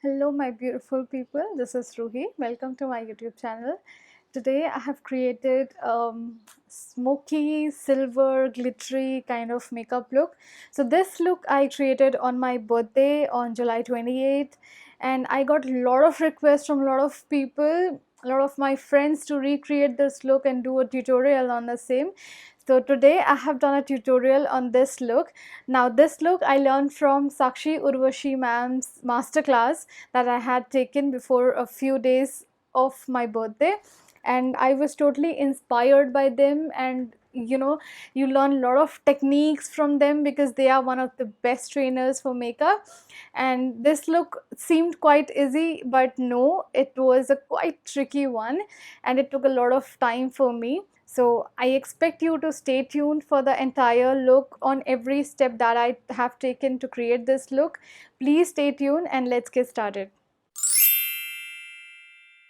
Hello, my beautiful people. This is Ruhi. Welcome to my YouTube channel. Today, I have created smoky, silver, glittery kind of makeup look. So this look I created on my birthday on July 28th, and I got a lot of requests from a lot of people, a lot of my friends to recreate this look and do a tutorial on the same. So today I have done a tutorial on this look. Now this look I learned from Sakshi Urvashi Mam's masterclass that I had taken before a few days of my birthday, and I was totally inspired by them. And you learn a lot of techniques from them because they are one of the best trainers for makeup. And this look seemed quite easy, but no, it was a quite tricky one, and it took a lot of time for me. So I expect you to stay tuned for the entire look on every step that I have taken to create this look. Please stay tuned and let's get started.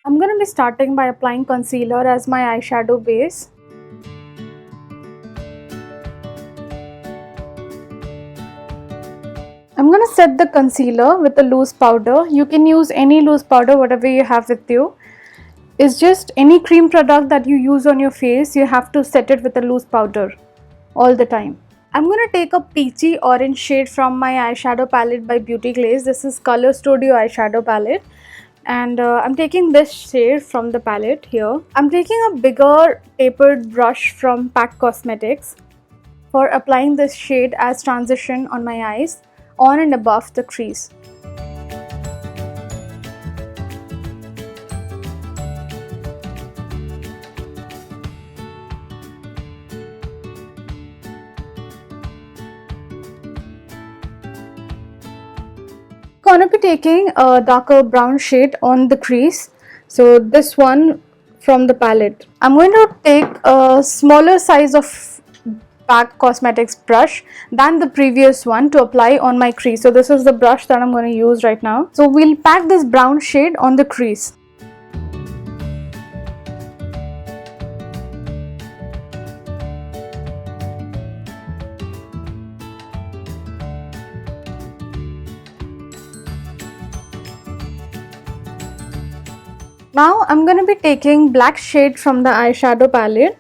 I'm going to be starting by applying concealer as my eyeshadow base. I'm going to set the concealer with a loose powder. You can use any loose powder, whatever you have with you. It's just any cream product that you use on your face, you have to set it with a loose powder all the time. I'm going to take a peachy orange shade from my eyeshadow palette by Beauty Glaze. This is Color Studio eyeshadow palette. And I'm taking this shade from the palette here. I'm taking a bigger tapered brush from Pack Cosmetics for applying this shade as transition on my eyes, on and above the crease. Going to be taking a darker brown shade on the crease. So this one from the palette. I'm going to take a smaller size of Pack Cosmetics brush than the previous one to apply on my crease. So this is the brush that I'm going to use right now. So we'll pack this brown shade on the crease. Now I'm going to be taking black shade from the eyeshadow palette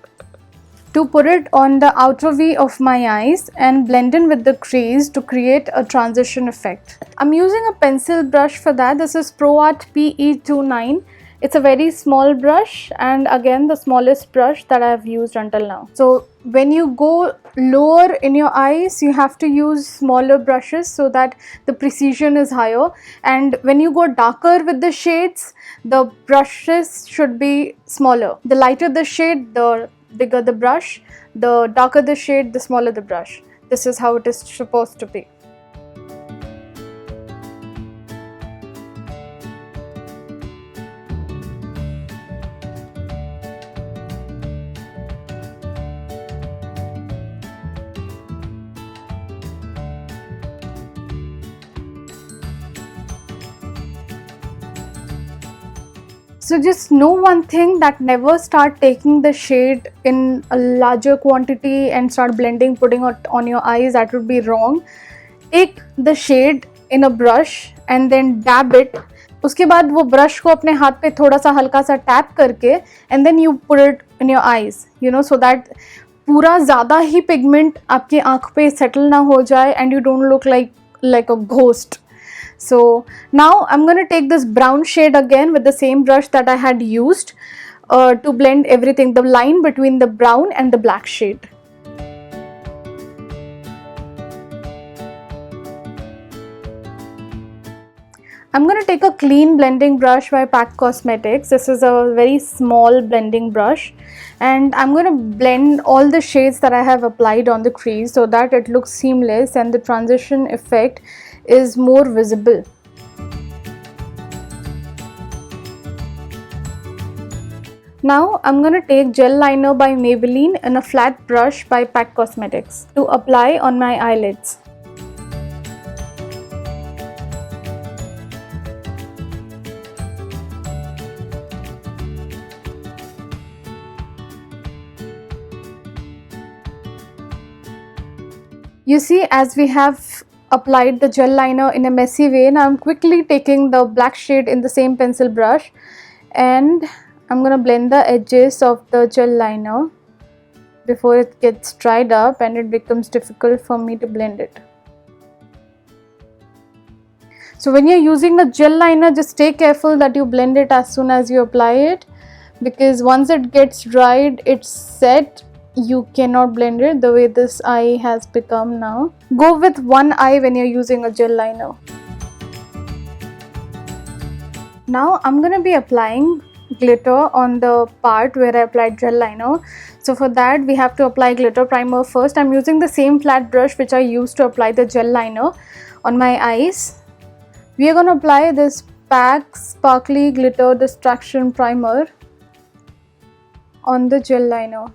to put it on the outer V of my eyes and blend in with the crease to create a transition effect. I'm using a pencil brush for that. This is ProArt PE29. It's a very small brush, and again the smallest brush that I have used until now. So when you go lower in your eyes, you have to use smaller brushes so that the precision is higher, and when you go darker with the shades, the brushes should be smaller. The lighter the shade, the bigger the brush, the darker the shade, the smaller the brush. This is how it is supposed to be. So just know one thing, that never start taking the shade in a larger quantity and start blending, putting it on your eyes. That would be wrong. Take the shade in a brush and then dab it. उसके बाद वो brush को अपने हाथ पे थोड़ा सा हल्का सा टैप करके and then you put it in your eyes, so that पूरा ज़्यादा ही पिगमेंट आपकी आँख पे सेटल ना हो जाए and you don't look like a ghost. So now I'm going to take this brown shade again with the same brush that I had used to blend everything, the line between the brown and the black shade. I'm going to take a clean blending brush by Pack Cosmetics. This is a very small blending brush, and I'm going to blend all the shades that I have applied on the crease so that it looks seamless and the transition effect is more visible. Now I'm going to take gel liner by Maybelline and a flat brush by Pack Cosmetics to apply on my eyelids. You see, as we have applied the gel liner in a messy way, now I'm quickly taking the black shade in the same pencil brush and I'm gonna blend the edges of the gel liner before it gets dried up and it becomes difficult for me to blend it. So when you're using a gel liner, just stay careful that you blend it as soon as you apply it, because once it gets dried, it's set, you cannot blend it the way this eye has become now. Go with one eye when you're using a gel liner. Now I'm going to be applying glitter on the part where I applied gel liner. So for that we have to apply glitter primer first. I'm using the same flat brush which I used to apply the gel liner on my eyes. We are going to apply this PAC Sparkly Glitter Distraction Primer on the gel liner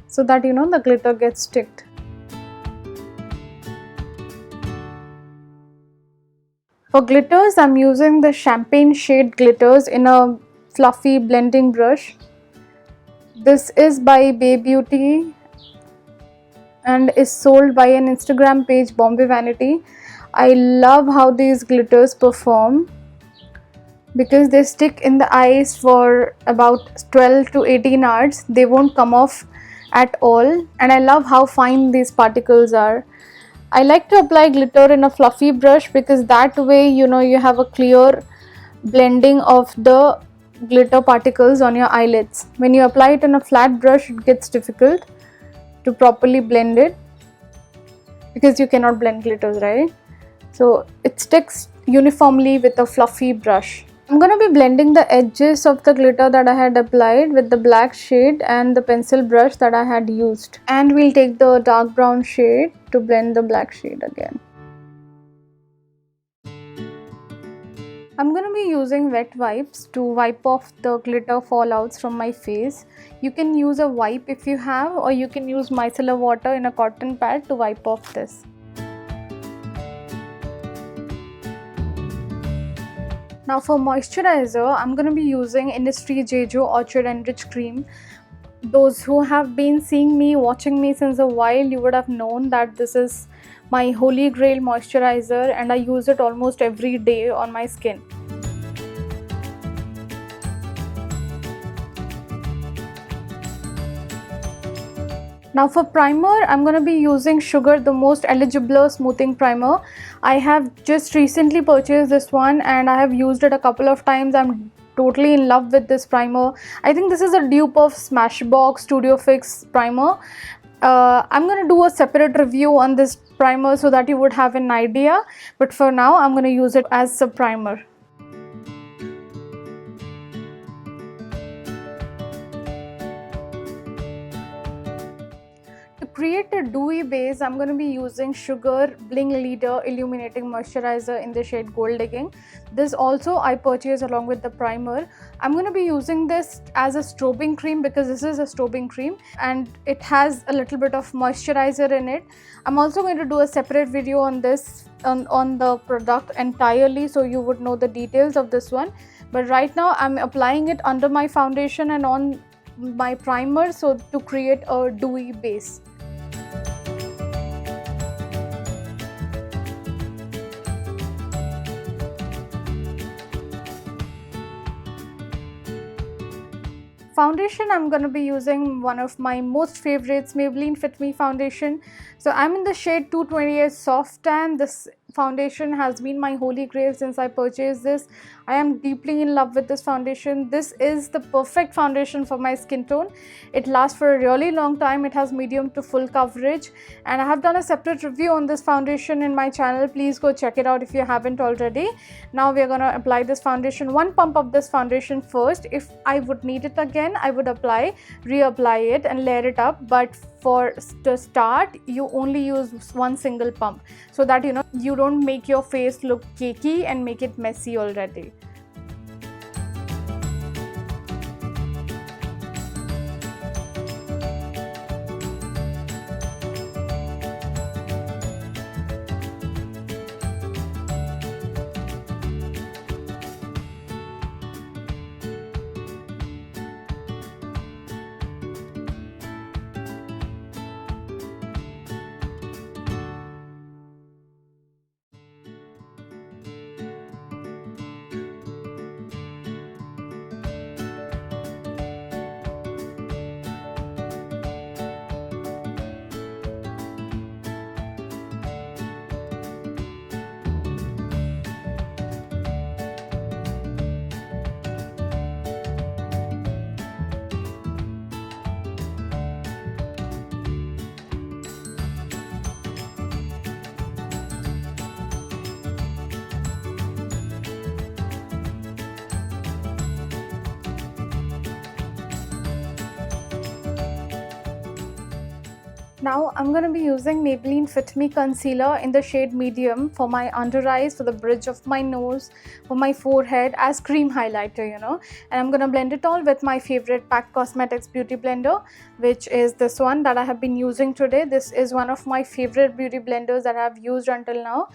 so that the glitter gets sticked. For glitters, I'm using the champagne shade glitters in a fluffy blending brush. This is by Bay Beauty and is sold by an Instagram page, Bombay Vanity. I love how these glitters perform because they stick in the eyes for about 12 to 18 hours. They won't come off at all, and I love how fine these particles are. I like to apply glitter in a fluffy brush because that way you have a clear blending of the glitter particles on your eyelids. When you apply it in a flat brush, it gets difficult to properly blend it because you cannot blend glitters, right? So it sticks uniformly with a fluffy brush. I'm going to be blending the edges of the glitter that I had applied with the black shade and the pencil brush that I had used. And we'll take the dark brown shade to blend the black shade again. I'm going to be using wet wipes to wipe off the glitter fallouts from my face. You can use a wipe if you have, or you can use micellar water in a cotton pad to wipe off this. Now for moisturizer, I'm going to be using Innisfree Jeju Orchid Enriched Cream. Those who have been watching me since a while, you would have known that this is my holy grail moisturizer and I use it almost every day on my skin. Now for primer, I'm going to be using Sugar, the most eligible smoothing primer. I have just recently purchased this one and I have used it a couple of times. I'm totally in love with this primer. I think this is a dupe of Smashbox Studio Fix primer. I'm going to do a separate review on this primer so that you would have an idea. But for now, I'm going to use it as a primer. To create a dewy base, I'm going to be using Sugar Bling Leader Illuminating Moisturizer in the shade Gold Digging. This also I purchased along with the primer. I'm going to be using this as a strobing cream because this is a strobing cream and it has a little bit of moisturizer in it. I'm also going to do a separate video on this, on the product entirely, so you would know the details of this one. But right now I'm applying it under my foundation and on my primer, so to create a dewy base. Foundation, I'm going to be using one of my most favorites, Maybelline Fit Me foundation. So I'm in the shade 228 Soft Tan. This foundation has been my holy grail since I purchased this. I am deeply in love with this foundation. This is the perfect foundation for my skin tone. It lasts for a really long time. It has medium to full coverage, and I have done a separate review on this foundation in my channel. Please go check it out if you haven't already. Now we are going to apply this foundation. One pump of this foundation first. If I would need it again, I would reapply it and layer it up, but for the start you only use one single pump so that you don't make your face look cakey and make it messy already. Now I'm going to be using Maybelline Fit Me concealer in the shade medium for my under eyes, for the bridge of my nose, for my forehead as cream highlighter, and I'm going to blend it all with my favorite MAC Cosmetics beauty blender, which is this one that I have been using today. This is one of my favorite beauty blenders that I have used until now.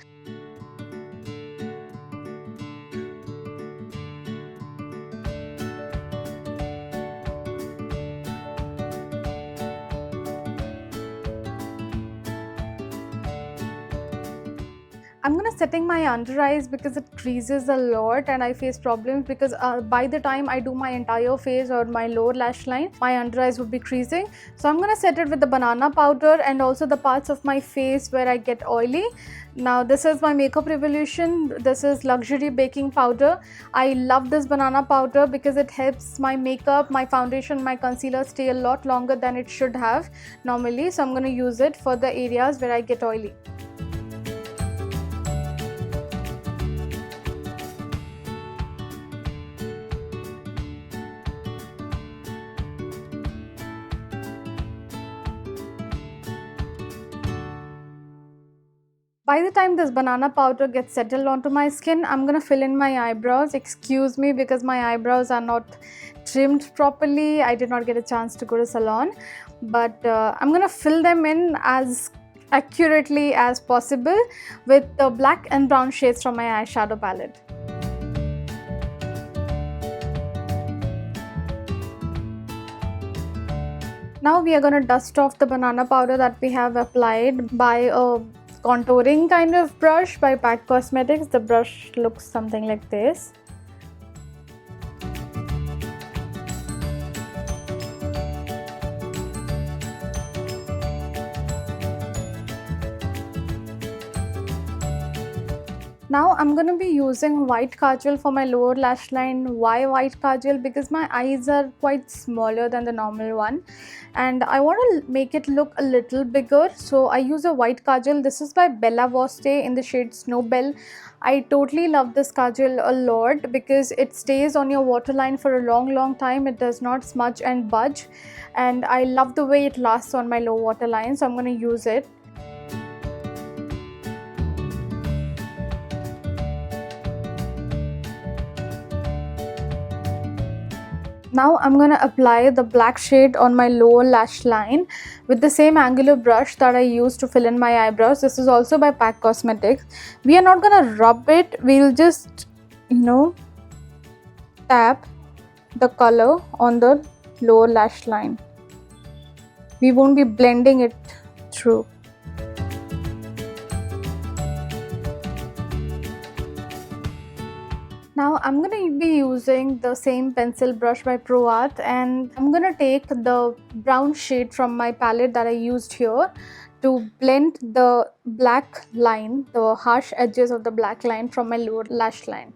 I'm gonna setting my under eyes because it creases a lot and I face problems because by the time I do my entire face or my lower lash line, my under eyes would be creasing. So I'm gonna set it with the banana powder and also the parts of my face where I get oily. Now this is my Makeup Revolution. This is luxury baking powder. I love this banana powder because it helps my makeup, my foundation, my concealer stay a lot longer than it should have normally. So I'm gonna use it for the areas where I get oily. By the time this banana powder gets settled onto my skin, I'm gonna fill in my eyebrows. Excuse me because my eyebrows are not trimmed properly. I did not get a chance to go to salon, but I'm gonna fill them in as accurately as possible with the black and brown shades from my eyeshadow palette. Now we are gonna dust off the banana powder that we have applied by a contouring kind of brush by MAC Cosmetics. The brush looks something like this. Now I'm going to be using white kajal for my lower lash line. Why white kajal? Because my eyes are quite smaller than the normal one and I want to make it look a little bigger. So I use a white kajal. This is by Bella Voste in the shade Snowbell. I totally love this kajal a lot because it stays on your waterline for a long time. It does not smudge and budge and I love the way it lasts on my low waterline. So I'm going to use it. Now I'm going to apply the black shade on my lower lash line with the same angular brush that I used to fill in my eyebrows. This is also by MAC Cosmetics. We are not going to rub it. We'll just, tap the color on the lower lash line. We won't be blending it through. Now I'm going to be using the same pencil brush by Pro Art and I'm going to take the brown shade from my palette that I used here to blend the black line, the harsh edges of the black line from my lower lash line.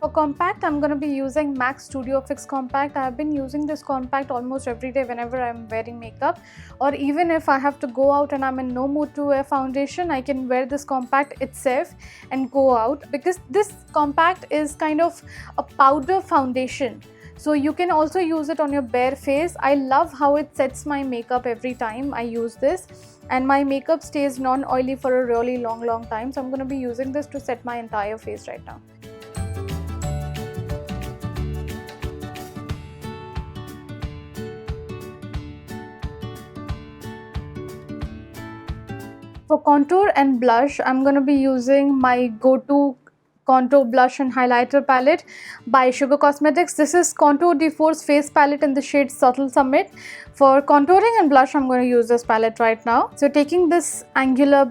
For compact, I'm going to be using MAC Studio Fix Compact. I have been using this compact almost every day whenever I'm wearing makeup, or even if I have to go out and I'm in no mood to wear foundation, I can wear this compact itself and go out because this compact is kind of a powder foundation. So you can also use it on your bare face. I love how it sets my makeup every time I use this and my makeup stays non-oily for a really long time. So I'm going to be using this to set my entire face right now. For contour and blush, I'm going to be using my go-to contour blush and highlighter palette by Sugar Cosmetics. This is Contour de Force Face Palette in the shade Subtle Summit. For contouring and blush, I'm going to use this palette right now. So taking this angular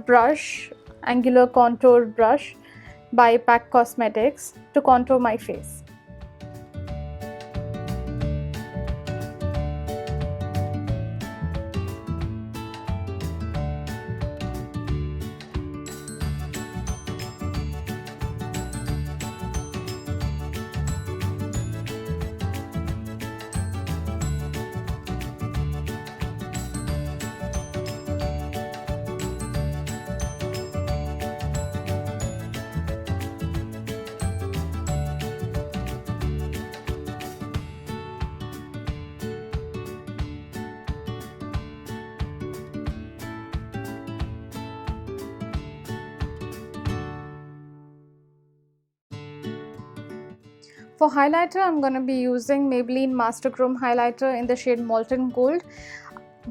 contour brush by MAC Cosmetics to contour my face. For highlighter, I'm going to be using Maybelline Master Chrome highlighter in the shade Molten Gold.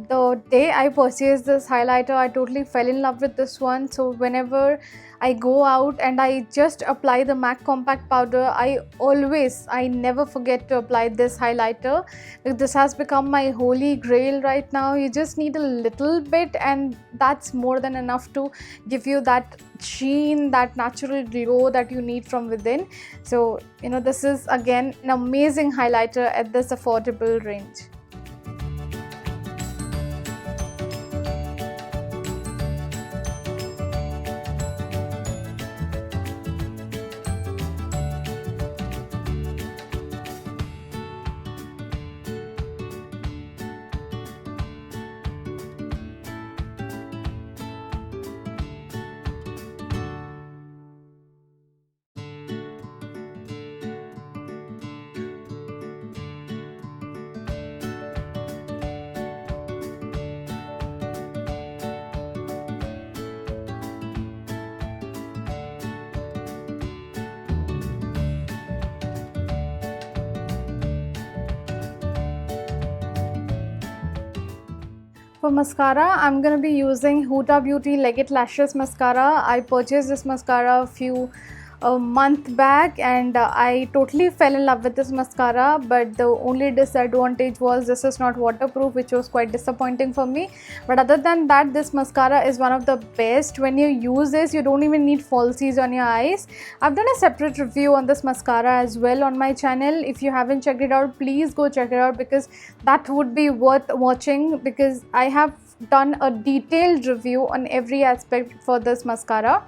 The day I purchased this highlighter, I totally fell in love with this one. So whenever I go out and I just apply the MAC compact powder, I never forget to apply this highlighter. This has become my holy grail right now. You just need a little bit and that's more than enough to give you that sheen, that natural glow that you need from within. So this is again an amazing highlighter at this affordable range. For mascara, I'm going to be using Huda Beauty Legit Lashes Mascara. I purchased this mascara a month back and I totally fell in love with this mascara, but the only disadvantage was this is not waterproof, which was quite disappointing for me. But other than that, this mascara is one of the best. When you use this, you don't even need falsies on your eyes. I've done a separate review on this mascara as well on my channel. If you haven't checked it out, please go check it out because that would be worth watching, because I have done a detailed review on every aspect for this mascara.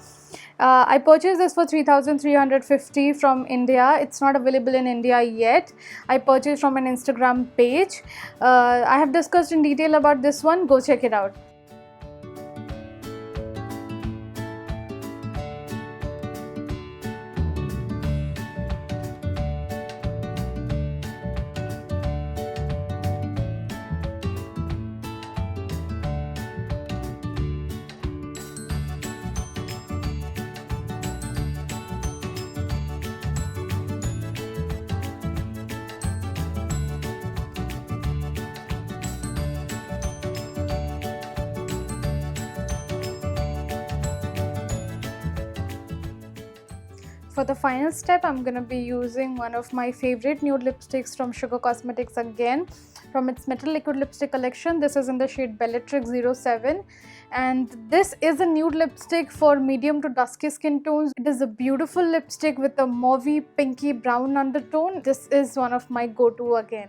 I purchased this for 3,350 from India. It's not available in India yet. I purchased from an Instagram page. I have discussed in detail about this one. Go check it out. For the final step, I'm going to be using one of my favorite nude lipsticks from Sugar Cosmetics again, from its Metal Liquid Lipstick collection. This is in the shade Bellatrix 07, and this is a nude lipstick for medium to dusky skin tones. It is a beautiful lipstick with a mauvey pinky brown undertone. This is one of my go-to again.